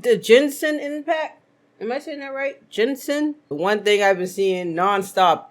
The Genshin impact? Am I saying that right? Genshin? The one thing I've been seeing nonstop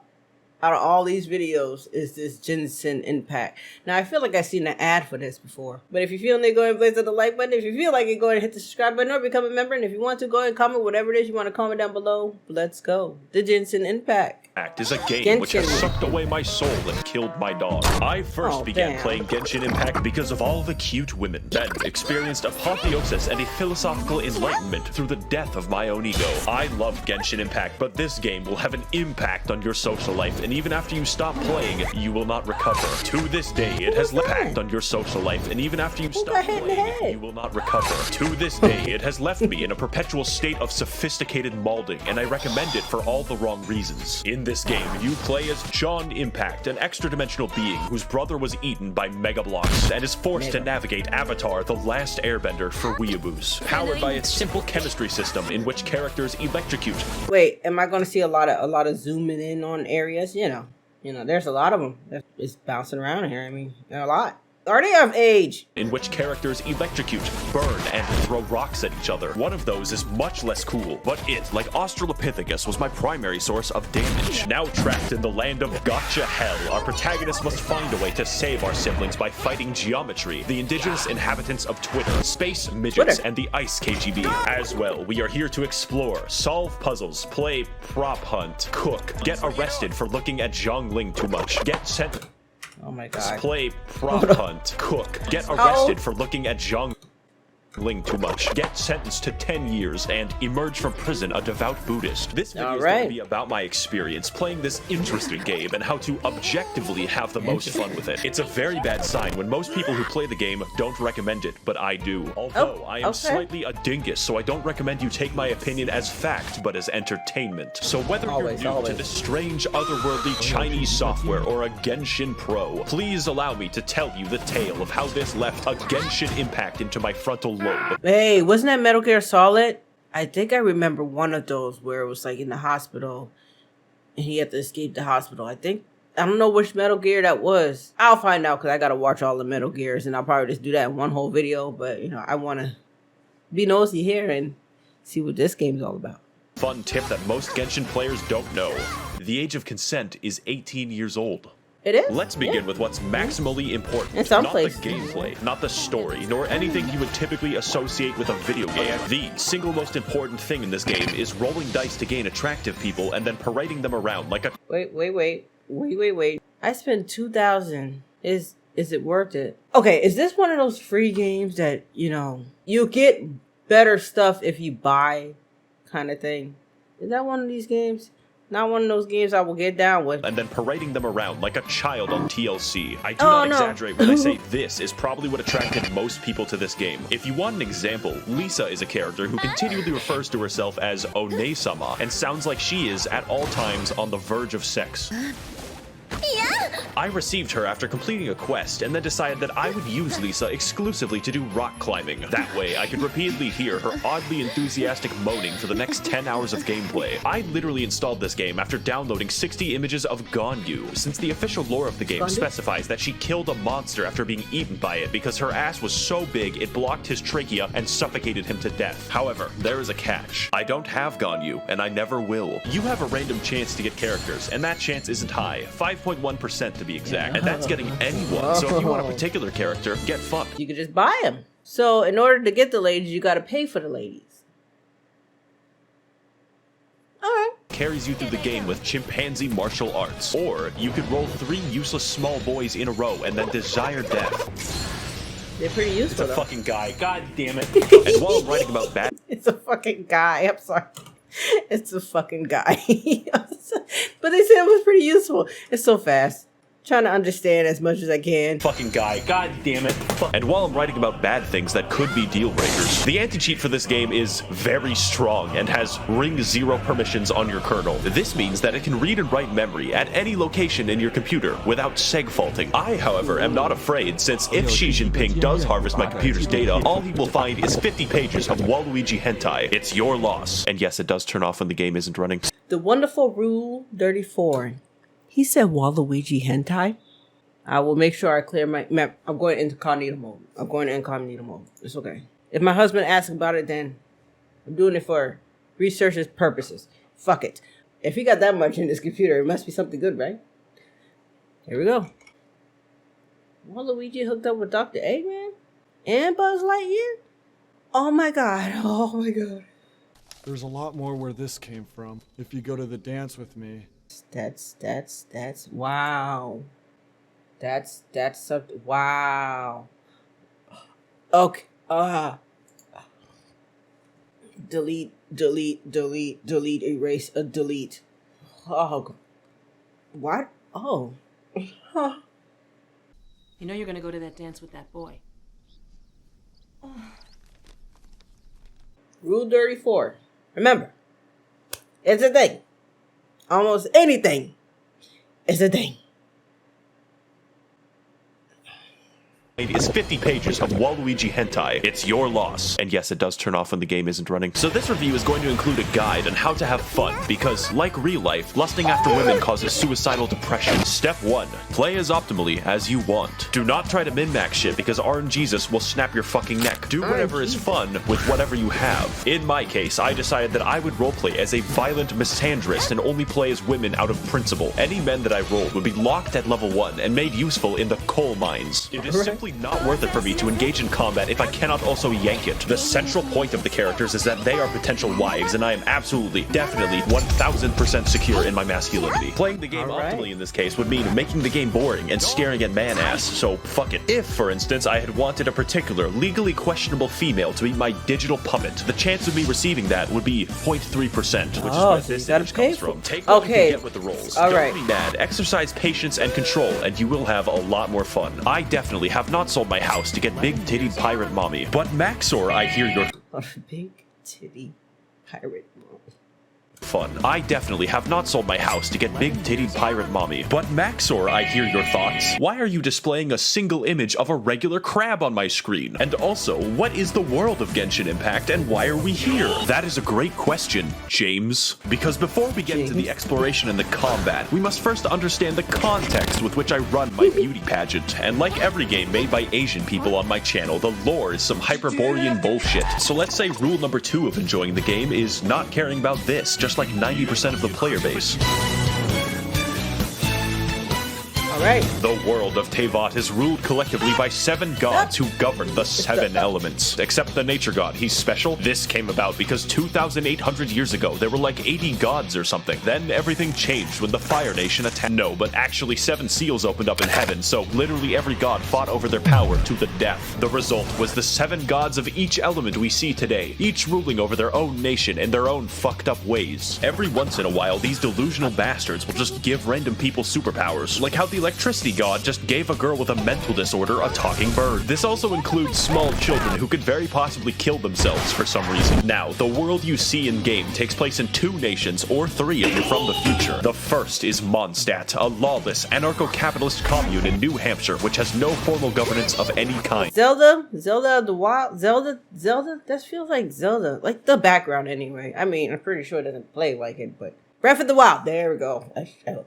out of all these videos is this Genshin impact. Now, I feel like I've seen an ad for this before. But if you feel like, go ahead and place the like button. If you feel like it, go ahead and hit the subscribe button or become a member. And if you want to, go ahead and comment whatever it is you want to comment down below. Let's go. The Genshin impact. Is a game which has sucked away my soul and killed my dog. I first began playing Genshin Impact because of all the cute women, then experienced apotheosis and a philosophical enlightenment through the death of my own ego. I love Genshin Impact, but this game will have an impact on your social life, and even after you stop playing, you will not recover. To this day, it has left an impact on your social life, and even after you stop playing, you will not recover. To this day, it has left me in a perpetual state of sophisticated malding, and I recommend it for all the wrong reasons. In this game, you play as John Impact, an extra-dimensional being whose brother was eaten by Mega Blocks and is forced to navigate Avatar: The Last Airbender for weeaboos, powered by its simple chemistry system in which characters electrocute. Wait, am I going to see a lot of zooming in on areas? You know, there's a lot of them. It's bouncing around here. I mean, a lot. Are they of age? In which characters electrocute, burn, and throw rocks at each other. One of those is much less cool, but it, like Australopithecus, was my primary source of damage. Now trapped in the land of gotcha hell, our protagonist must find a way to save our siblings by fighting geometry, the indigenous inhabitants of Twitter, space midgets, and the ice KGB. As well, we are here to explore, solve puzzles, play prop hunt, cook, get arrested for looking at Zhongling too much, get sent. Oh my god. Play, prop hunt, cook, get arrested for looking at Zhongling too much, get sentenced to 10 years, and emerge from prison a devout Buddhist. This video is going to be about my experience playing this interesting game and how to objectively have the most fun with it. It's a very bad sign when most people who play the game don't recommend it, but I do. Although I am slightly a dingus, so I don't recommend you take my opinion as fact, but as entertainment. So whether you're new to this strange, otherworldly Chinese software or a Genshin pro, please allow me to tell you the tale of how this left a Genshin impact into my frontal lobe. Hey, wasn't that Metal Gear Solid? I think I remember one of those where it was like in the hospital and he had to escape the hospital. I don't know which Metal Gear that was. I'll find out because I gotta watch all the Metal Gears and I'll probably just do that in one whole video. But I want to be nosy here and see what this game's all about. Fun tip that most Genshin players don't know: the age of consent is 18 years old. It is? Let's begin with what's maximally important. In some not places. the gameplay, not the story, nor anything you would typically associate with a video game. The single most important thing in this game is rolling dice to gain attractive people and then parading them around like a— Wait. I spent 2,000. Is it worth it? Okay, is this one of those free games that, you get better stuff if you buy kind of thing? Is that one of these games? Not one of those games I will get down with. And then parading them around like a child on TLC. I do not exaggerate when I say this is probably what attracted most people to this game. If you want an example, Lisa is a character who continually refers to herself as One-sama and sounds like she is at all times on the verge of sex. I received her after completing a quest and then decided that I would use Lisa exclusively to do rock climbing. That way, I could repeatedly hear her oddly enthusiastic moaning for the next 10 hours of gameplay. I literally installed this game after downloading 60 images of Ganyu, since the official lore of the game specifies that she killed a monster after being eaten by it because her ass was so big it blocked his trachea and suffocated him to death. However, there is a catch. I don't have Ganyu, and I never will. You have a random chance to get characters, and that chance isn't high. 5.1% to be exact, and that's getting anyone. So if you want a particular character, get fucked. You could just buy them. So in order to get the ladies, you got to pay for the ladies. Alright. Carries you through the game with chimpanzee martial arts. Or you could roll 3 useless small boys in a row and then desire death. They're pretty useful. It's a fucking guy. God damn it. And while I'm writing about bad— it's a fucking guy. I'm sorry. It's a fucking guy. But they said it was pretty useful. It's so fast. Trying to understand as much as I can. Fucking guy. God damn it. And while I'm writing about bad things that could be deal breakers, the anti-cheat for this game is very strong and has ring 0 permissions on your kernel. This means that it can read and write memory at any location in your computer without seg faulting. I, however, am not afraid, since if Xi Jinping does harvest my computer's data, all he will find is 50 pages of Waluigi hentai. It's your loss. And yes, it does turn off when the game isn't running. The wonderful Rule 34. He said Waluigi hentai. I will make sure I clear my map. I'm going into incognito mode. It's okay. If my husband asks about it, then I'm doing it for research purposes. Fuck it. If he got that much in his computer, it must be something good, right? Here we go. Waluigi hooked up with Dr. Eggman and Buzz Lightyear? Oh my god. Oh my god. There's a lot more where this came from. If you go to the dance with me. That's wow. That's something. Wow. Okay. Delete, erase, delete. Oh. What? Oh. Huh. You know you're gonna go to that dance with that boy. Rule 34. Remember, it's a thing. Almost anything is a thing. Is 50 pages of Waluigi hentai. It's your loss. And yes, it does turn off when the game isn't running. So this review is going to include a guide on how to have fun, because like real life, lusting after women causes suicidal depression. Step 1. Play as optimally as you want. Do not try to min-max shit, because RNGesus will snap your fucking neck. Do whatever is fun with whatever you have. In my case, I decided that I would roleplay as a violent misandrist and only play as women out of principle. Any men that I rolled would be locked at level 1 and made useful in the coal mines. It is simply not worth it for me to engage in combat if I cannot also yank it. The central point of the characters is that they are potential wives, and I am absolutely, definitely, 1000% secure in my masculinity. Playing the game optimally in this case would mean making the game boring and staring at man ass, so fuck it. If, for instance, I had wanted a particular, legally questionable female to be my digital puppet, the chance of me receiving that would be 0.3%, which is where this image comes from. Take what you can get with the rolls. Don't be mad, exercise patience and control, and you will have a lot more fun. I definitely have not sold my house to get big-titted pirate mommy. But Max0r, I hear your big-titty pirate mommy. Fun. I definitely have not sold my house to get big-titted pirate mommy. But Max0r, I hear your thoughts. Why are you displaying a single image of a regular crab on my screen? And also, what is the world of Genshin Impact and why are we here? That is a great question, James. Because before we get into the exploration and the combat, we must first understand the context with which I run my beauty pageant. And like every game made by Asian people on my channel, the lore is some Hyperborean bullshit. So let's say rule number 2 of enjoying the game is not caring about this, just like 90% of the player base. Alright. The world of Teyvat is ruled collectively by 7 gods who govern the 7 elements. Except the nature god, he's special. This came about because 2,800 years ago, there were like 80 gods or something. Then everything changed when the Fire Nation attacked. No, but actually 7 seals opened up in heaven, so literally every god fought over their power to the death. The result was the 7 gods of each element we see today, each ruling over their own nation in their own fucked up ways. Every once in a while, these delusional bastards will just give random people superpowers, like how the electricity god just gave a girl with a mental disorder a talking bird. This also includes small children who could very possibly kill themselves for some reason. Now, the world you see in-game takes place in 2 nations, or 3 if you're from the future. The first is Mondstadt, a lawless, anarcho-capitalist commune in New Hampshire, which has no formal governance of any kind. Zelda of the Wild, Zelda, that feels like Zelda, like the background anyway. I mean, I'm pretty sure it doesn't play like it, but Breath of the Wild, there we go.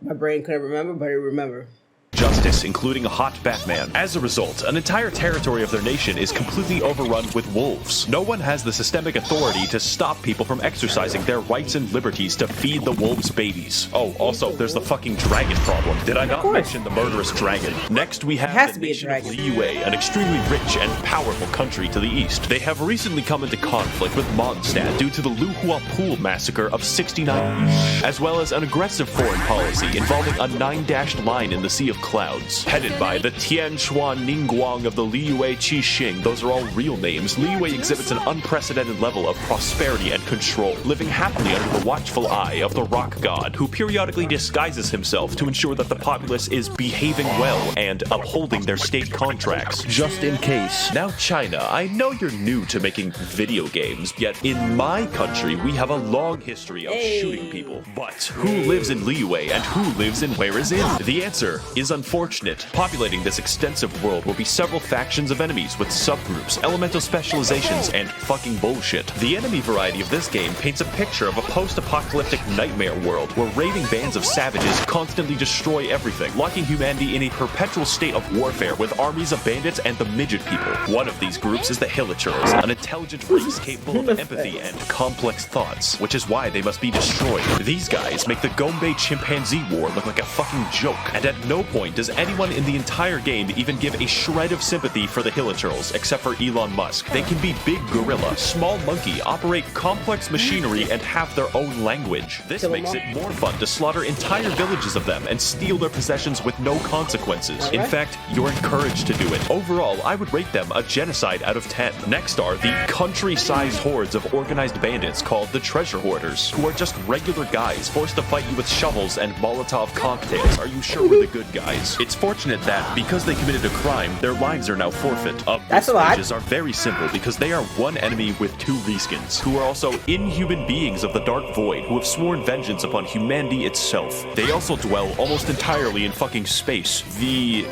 My brain couldn't remember, but I remember. Justice, including a hot Batman. As a result, an entire territory of their nation is completely overrun with wolves. No one has the systemic authority to stop people from exercising their rights and liberties to feed the wolves' babies. Oh, also, there's the fucking dragon problem. Did I not mention the murderous dragon? Next, we have the nation of Liyue, an extremely rich and powerful country to the east. They have recently come into conflict with Mondstadt due to the Luhua Pool massacre of 69, as well as an aggressive foreign policy involving a 9-dashed line in the Sea of Clouds, headed by the Tianchuan Ningguang of the Liyue Qixing. Those are all real names. Liyue exhibits an unprecedented level of prosperity and control, living happily under the watchful eye of the rock god, who periodically disguises himself to ensure that the populace is behaving well and upholding their state contracts, just in case. Now China, I know you're new to making video games, yet in my country we have a long history of shooting people. But who lives in Liyue and who lives in Where Is In? The answer is unfortunately unfortunate. Populating this extensive world will be several factions of enemies with subgroups, elemental specializations, and fucking bullshit. The enemy variety of this game paints a picture of a post-apocalyptic nightmare world where raving bands of savages constantly destroy everything, locking humanity in a perpetual state of warfare with armies of bandits and the midget people. One of these groups is the Hilichurls, an intelligent race capable of empathy and complex thoughts, which is why they must be destroyed. These guys make the Gombe chimpanzee war look like a fucking joke, and at no point does anyone in the entire game even give a shred of sympathy for the Hilichurls, except for Elon Musk. They can be big gorilla, small monkey, operate complex machinery, and have their own language. This makes it more fun to slaughter entire villages of them and steal their possessions with no consequences. In fact, you're encouraged to do it. Overall, I would rate them a genocide out of 10. Next are the country-sized hordes of organized bandits called the Treasure Hoarders, who are just regular guys forced to fight you with shovels and Molotov cocktails. Are you sure we're the good guys? It's fortunate that, because they committed a crime, their lives are now forfeit. These stages are very simple because they are one enemy with two reskins, who are also inhuman beings of the Dark Void who have sworn vengeance upon humanity itself. They also dwell almost entirely in fucking space. The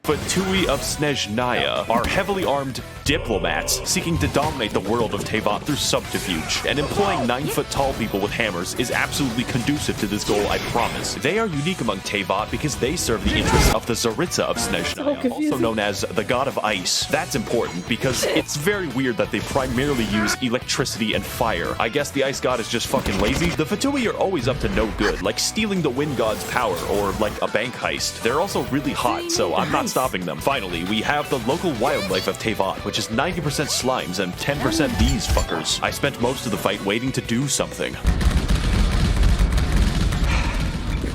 Fatui of Snezhnaya are heavily armed diplomats seeking to dominate the world of Teyvat through subterfuge, and employing 9-foot-tall people with hammers is absolutely conducive to this goal, I promise. They are unique among Teyvat because they serve the interests of the Tsaritsa of Snezhnaya, also known as the God of Ice. That's important because it's very weird that they primarily use electricity and fire. I guess the Ice God is just fucking lazy. The Fatui are always up to no good, like stealing the Wind God's power or like a bank heist. They're also really hot, so I'm not stopping them. Finally, we have the local wildlife of Teyvat, which is 90% slimes and 10% these fuckers. I spent most of the fight waiting to do something.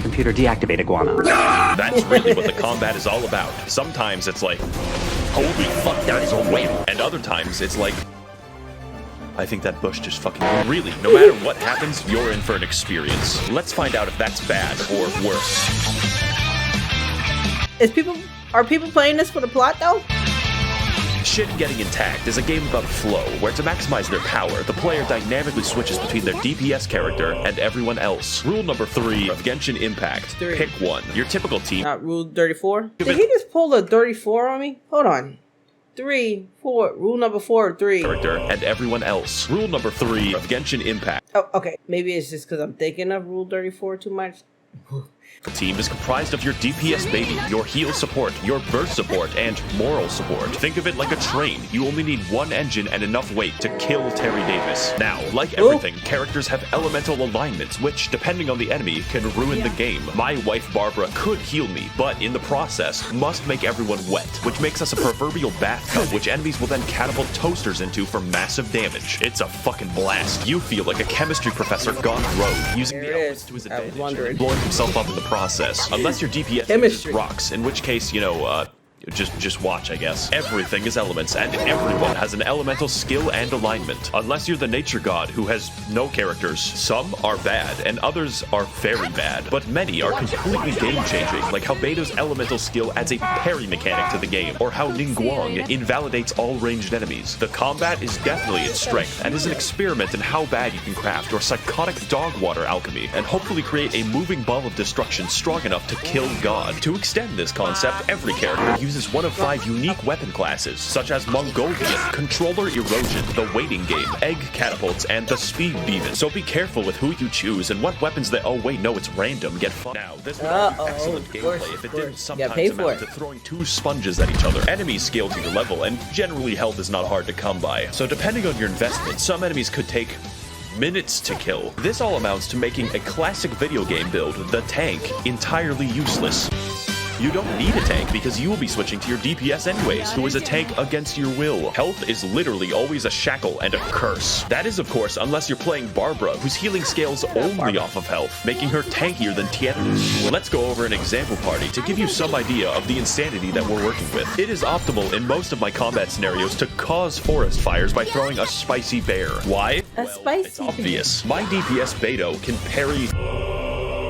Computer deactivate iguana. That's really what the combat is all about. Sometimes it's like, holy fuck, that is a whale. And other times it's like, I think that bush just fucking... Really, no matter what happens, you're in for an experience. Let's find out if that's bad or worse. Are people playing this for the plot though? Shit Getting Intact is a game about flow, where to maximize their power, the player dynamically switches between their DPS character and everyone else. Rule number 3 of Genshin Impact. Pick one. Your typical team... Not rule 34? Did he just pull a 34 on me? Hold on. 3, 4. Rule number 4, 3. Character and everyone else. Rule number 3 of Genshin Impact. Oh, okay. Maybe it's just because I'm thinking of rule 34 too much. The team is comprised of your DPS baby, your heal support, your burst support, and moral support. Think of it like a train. You only need one engine and enough weight to kill Terry Davis. Now, like everything, characters have elemental alignments, which, depending on the enemy, can ruin the game. My wife Barbara could heal me, but in the process, must make everyone wet, which makes us a proverbial bathtub, which enemies will then catapult toasters into for massive damage. It's a fucking blast. You feel like a chemistry professor gone rogue, using the elements to his advantage, and blowing himself up in the process. Unless your DPS uses rocks, in which case, you know, just watch, I guess. Everything is elements, and everyone has an elemental skill and alignment. Unless you're the nature god who has no characters. Some are bad, and others are very bad. But many are completely game-changing, like how Beto's elemental skill adds a parry mechanic to the game, or how Ningguang invalidates all ranged enemies. The combat is definitely its strength, and is an experiment in how bad you can craft your psychotic dog water alchemy, and hopefully create a moving ball of destruction strong enough to kill God. To extend this concept, every character uses one of 5 unique weapon classes, such as Mongolian, Controller Erosion, the Waiting Game, Egg Catapults, and the Speed Demon. So be careful with who you choose and what weapons that— oh wait, no, it's random, get fucked. Now, this would be excellent gameplay if it didn't sometimes amount to throwing 2 sponges at each other. Enemies scale to your level, and generally health is not hard to come by. So depending on your investment, some enemies could take minutes to kill. This all amounts to making a classic video game build, the tank, entirely useless. You don't need a tank because you will be switching to your DPS anyways, who is a tank against your will. Health is literally always a shackle and a curse. That is, of course, unless you're playing Barbara, whose healing scales only off of health, making her tankier than Tien. Let's go over an example party to give you some idea of the insanity that we're working with. It is optimal in most of my combat scenarios to cause forest fires by throwing a spicy bear. Why? It's obvious. My DPS Beto can parry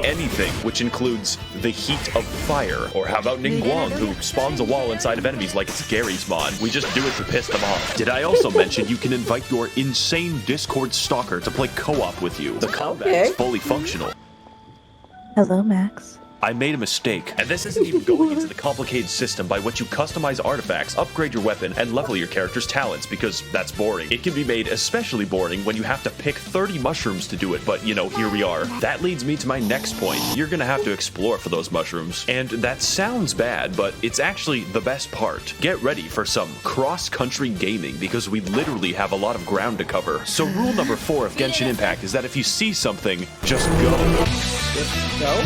anything, which includes the heat of fire. Or how about Ningguang, who spawns a wall inside of enemies like it's Gary's mod. We just do it to piss them off. Did I also mention you can invite your insane Discord stalker to play co-op with you? The combat is fully functional. Hello, Max. I made a mistake. And this isn't even going into the complicated system by which you customize artifacts, upgrade your weapon, and level your character's talents, because that's boring. It can be made especially boring when you have to pick 30 mushrooms to do it, but you know, here we are. That leads me to my next point. You're gonna have to explore for those mushrooms. And that sounds bad, but it's actually the best part. Get ready for some cross-country gaming, because we literally have a lot of ground to cover. So rule number 4 of Genshin Impact is that if you see something, just go. Just go?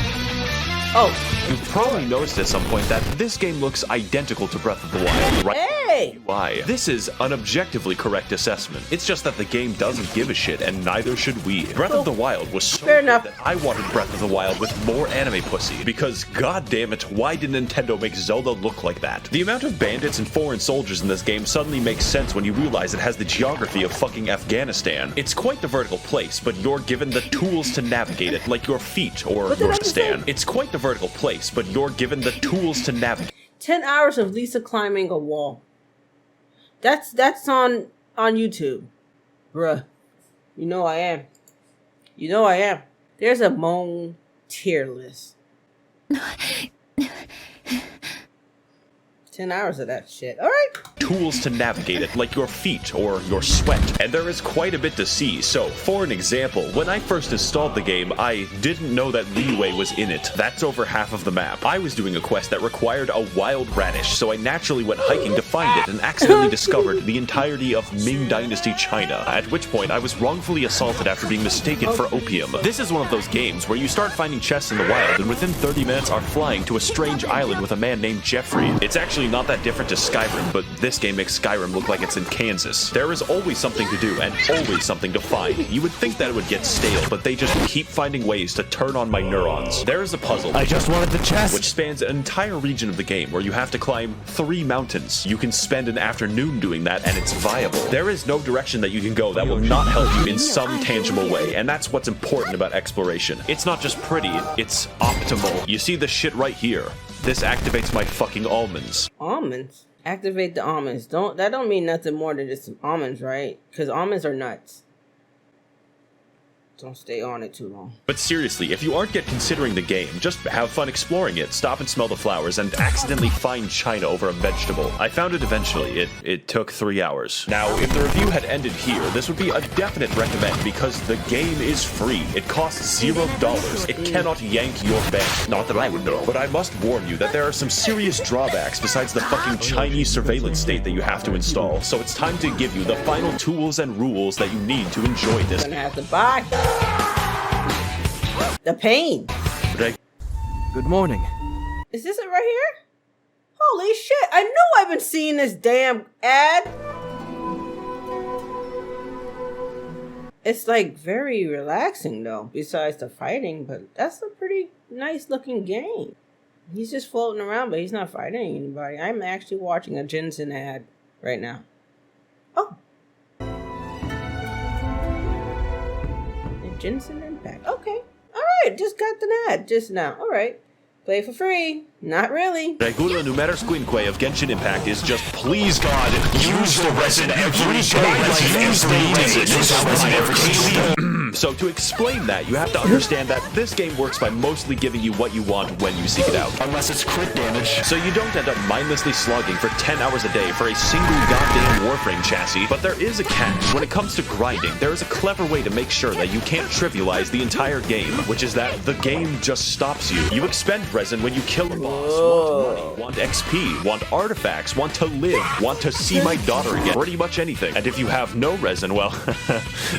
Oh. You've probably noticed at some point that this game looks identical to Breath of the Wild, right? Hey! Why? This is an objectively correct assessment. It's just that the game doesn't give a shit, and neither should we. Breath of the Wild was so Fair good enough. that I wanted Breath of the Wild with more anime pussy, because god damn it, why did Nintendo make Zelda look like that? The amount of bandits and foreign soldiers in this game suddenly makes sense when you realize it has the geography of fucking Afghanistan. It's quite the vertical place, but you're given the tools to navigate it, like your feet or What did your I just stand. say? It's quite the vertical place, but you're given the tools to navigate. 10 hours of Lisa climbing a wall. That's on YouTube. Bruh. You know I am. You know I am. There's a Moan tier list. 10 hours of that shit. Alright. Tools to navigate it, like your feet or your sweat. And there is quite a bit to see. So, for an example, when I first installed the game, I didn't know that Liyue was in it. That's over half of the map. I was doing a quest that required a wild radish, so I naturally went hiking to find it and accidentally discovered the entirety of Ming Dynasty China, at which point I was wrongfully assaulted after being mistaken for opium. This is one of those games where you start finding chests in the wild and within 30 minutes are flying to a strange island with a man named Jeffrey. It's actually not that different to Skyrim, but this game makes Skyrim look like it's in Kansas. There is always something to do and always something to find. You would think that it would get stale, but they just keep finding ways to turn on my neurons. There is a puzzle. I just wanted the chest. Which spans an entire region of the game where you have to climb 3 mountains. You can spend an afternoon doing that and it's viable. There is no direction that you can go that will not help you in some tangible way, and that's what's important about exploration. It's not just pretty, it's optimal. You see the shit right here. This activates my fucking almonds. Almonds? Activate the almonds. That don't mean nothing more than just some almonds, right? Because almonds are nuts. Don't stay on it too long. But seriously, if you aren't yet considering the game, just have fun exploring it, stop and smell the flowers, and accidentally find China over a vegetable. I found it eventually. It took 3 hours. Now, if the review had ended here, this would be a definite recommend because the game is free. It costs $0. It cannot yank your bank. Not that I would know. But I must warn you that there are some serious drawbacks besides the fucking Chinese surveillance state that you have to install. So it's time to give you the final tools and rules that you need to enjoy this. I'm gonna have to buy. The pain. Good morning. Is this it right here? Holy shit. I knew I've been seeing this damn ad. It's like very relaxing though, besides the fighting, but that's a pretty nice looking game. He's just floating around, but he's not fighting anybody. I'm actually watching a Genshin ad right now. Oh. Genshin Impact. Okay. Alright, just got the ad just now. Alright. Play for free. Not really. Regula numeris quinque of Genshin Impact is just, please God, use the resin every day. So to explain that, you have to understand that this game works by mostly giving you what you want when you seek it out. Unless it's crit damage. So you don't end up mindlessly slogging for 10 hours a day for a single goddamn Warframe chassis. But there is a catch. When it comes to grinding, there is a clever way to make sure that you can't trivialize the entire game, which is that the game just stops you. You expend resin when you kill a boss, want money, want XP, want artifacts, want to live, want to see my daughter again, pretty much anything. And if you have no resin, well,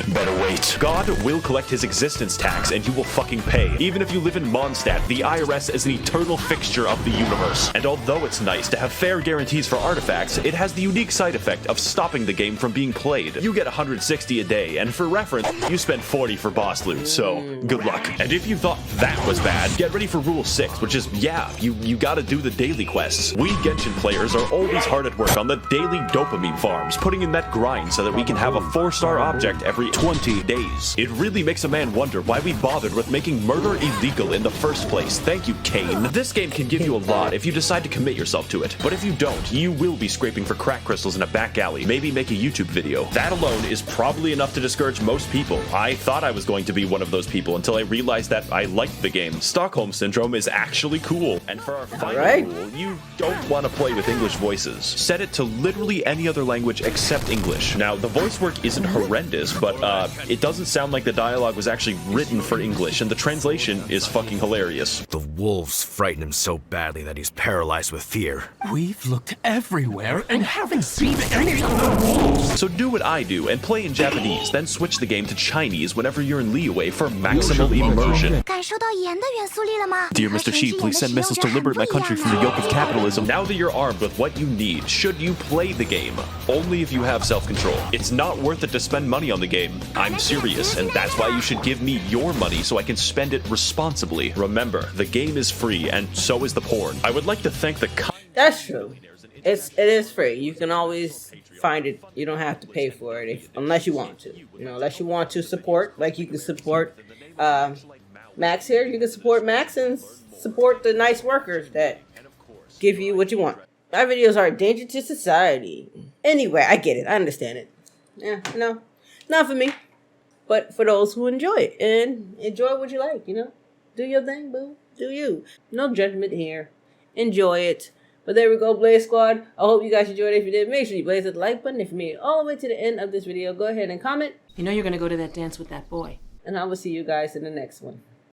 better wait. God will collect his existence tax and you will fucking pay. Even if you live in Mondstadt, the IRS is an eternal fixture of the universe. And although it's nice to have fair guarantees for artifacts, it has the unique side effect of stopping the game from being played. You get 160 a day, and for reference, you spend 40 for boss loot, so good luck. And if you thought that was bad, get ready for Rule 6, which is, yeah, you gotta do the daily quests. We Genshin players are always hard at work on the daily dopamine farms, putting in that grind so that we can have a 4-star object every 20 days. It really makes a man wonder why we bothered with making murder illegal in the first place. Thank you, Kane. This game can give you a lot if you decide to commit yourself to it. But if you don't, you will be scraping for crack crystals in a back alley, maybe make a YouTube video. That alone is probably enough to discourage most people. I thought I was going to be one of those people until I realized that I liked the game. Stockholm Syndrome is actually cool. And for our final rule, you don't want to play with English voices. Set it to literally any other language except English. Now, the voice work isn't horrendous, but it doesn't sound like the dialogue was actually written for English, and the translation is fucking hilarious. The wolves frighten him so badly that he's paralyzed with fear. We've looked everywhere and haven't seen any of the wolves. So do what I do and play in Japanese, then switch the game to Chinese whenever you're in Liyue for maximal immersion. Dear Mr. Xi, please send missiles to liberate my country from the yoke of capitalism. Now that you're armed with what you need, should you play the game? Only if you have self-control. It's not worth it to spend money on the game. I'm serious, and that's why you should give me your money so I can spend it responsibly. Remember, the game is free, and so is the porn. I would like to thank the That's true. It is free. You can always find it. You don't have to pay for it unless you want to. You know, unless you want to support, like you can support Max here. You can support Max and support the nice workers that give you what you want. My videos are a danger to society. Anyway, I get it. I understand it. Yeah, no, not for me, but for those who enjoy it and enjoy what you like. You know, do your thing, boo. Do you? No judgment here. Enjoy it. But there we go, Blaze Squad. I hope you guys enjoyed it. If you did, make sure you blaze that like button. If you made it all the way to the end of this video, go ahead and comment. You know you're gonna go to that dance with that boy. And I will see you guys in the next one.